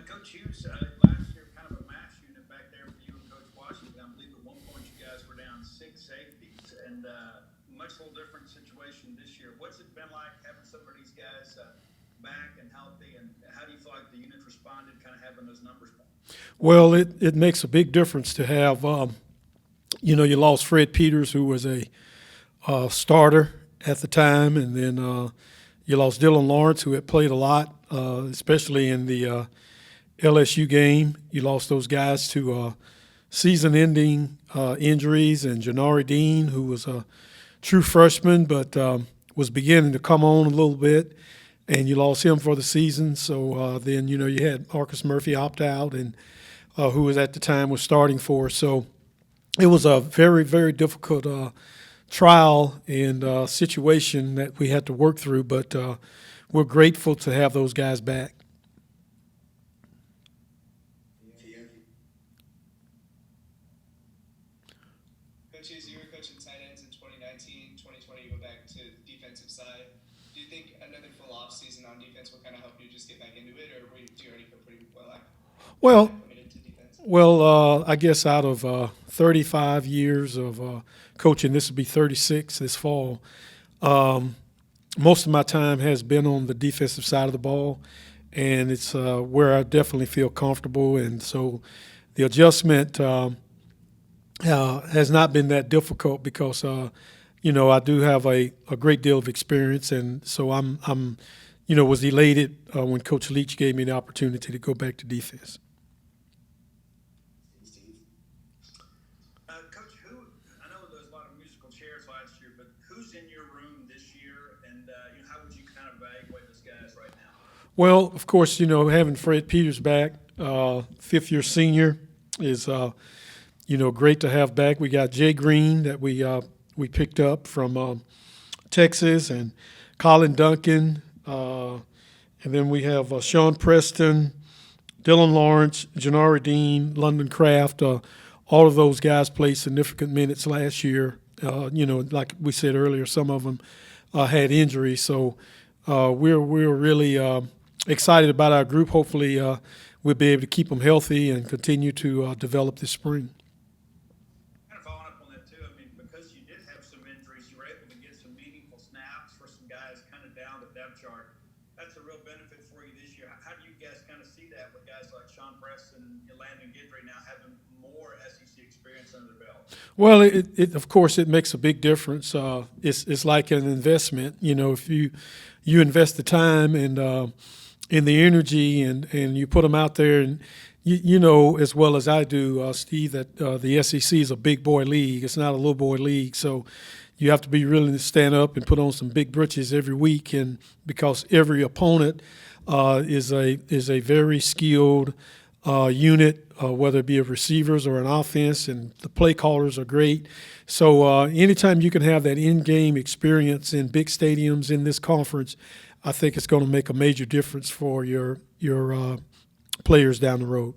Coach Hughes, last year, kind of a mash unit back there for you and Coach Washington. I believe at one point you guys were down six safeties, and much little different situation this year. What's it been like having some of these guys back and healthy, and how do you feel like the unit responded, kind of having those numbers back? Well, it makes a big difference to have, you lost Fred Peters, who was a starter at the time, and then you lost Dylan Lawrence, who had played a lot, especially in the LSU game. You lost those guys to season-ending injuries, and Janari Dean, who was a true freshman but was beginning to come on a little bit, and you lost him for the season. So then you had Marcus Murphy opt out, and who was at the time was starting for us. So it was a very, very difficult trial and situation that we had to work through, but we're grateful to have those guys back. Coaches, you were coaching tight ends in 2019, 2020, you go back to the defensive side. Do you think another full off season on defense will kind of help you just get back into it, or do you already feel pretty Well, committed to defense? I guess out of 35 years of coaching, this will be 36 this fall. Most of my time has been on the defensive side of the ball, and it's where I definitely feel comfortable. And so the adjustment has not been that difficult because, I do have a great deal of experience, and so I'm was elated when Coach Leach gave me the opportunity to go back to defense. Coach, I know there was a lot of musical chairs last year, but who's in your room this year, and how would you kind of evaluate those guys right now? Well, of course, having Fred Peters back, fifth-year senior, is great to have back. We got Jay Green that we picked up from Texas, and Colin Duncan, and then we have Sean Preston, Dylan Lawrence, Janari Dean, London Craft. All of those guys played significant minutes last year. Like we said earlier, some of them had injuries, so we're really excited about our group. Hopefully, we'll be able to keep them healthy and continue to develop this spring. Kind of following up on that too. I mean, because you did have some injuries, you were able to get some meaningful snaps for some guys kind of down the depth chart. That's a real benefit for you this year. How do you guys kind of see that with guys like Sean Preston and Landon Guidry now having more SEC experience under their belt? Well, it of course it makes a big difference. It's like an investment. If you invest the time and the energy and you put them out there, and you know as well as I do, Steve, that the SEC is a big boy league. It's not a little boy league, so you have to be willing to stand up and put on some big britches every week, and because every opponent is a very skilled unit, whether it be of receivers or an offense, and the play callers are great. So anytime you can have that in-game experience in big stadiums in this conference, I think it's going to make a major difference for your players down the road.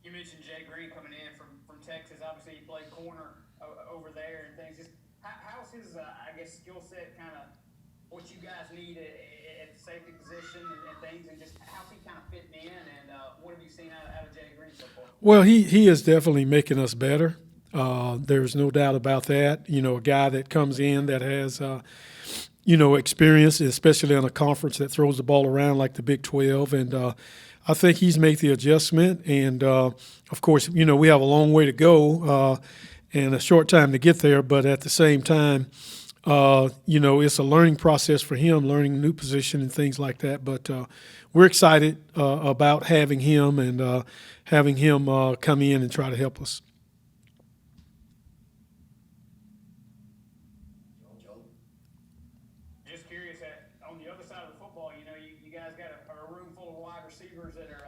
You mentioned Jay Green coming in from Texas. Obviously, he played corner over there and things. Just how's his, skill set kind of what you guys need at the safety position and things, and just how's he kind of fitting in, and what have you seen out of Jay Green so far? Well, he is definitely making us better. There's no doubt about that. A guy that comes in that has, experience, especially on a conference that throws the ball around like the Big 12. And I think he's made the adjustment. And, of course, we have a long way to go and a short time to get there. But at the same time, it's a learning process for him, learning a new position and things like that. But we're excited about having him and having him come in and try to help us. Just curious, on the other side of the football, you guys got a room full of wide receivers that are,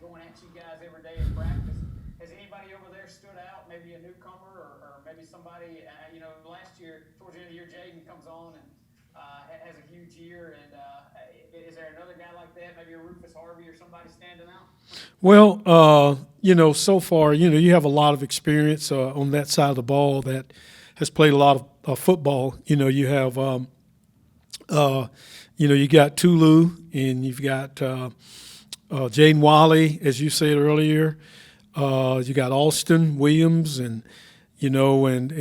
going at you guys every day in practice. Has anybody over there stood out? Maybe a newcomer, or maybe somebody, last year, towards the end of the year, Jaden comes on and has a huge year. And is there another guy like that, maybe a Rufus Harvey or somebody standing out? Well, so far, you have a lot of experience on that side of the ball that has played a lot of football. You have you know, you got Tulu and you've got Jaden Wally, as you said earlier. You got Austin Williams and, you know, and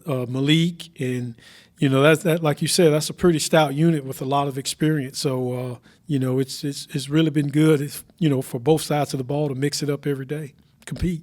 Malik. And, you know, that like you said, that's a pretty stout unit with a lot of experience. So, you know, it's really been good, you know, for both sides of the ball to mix it up every day, compete.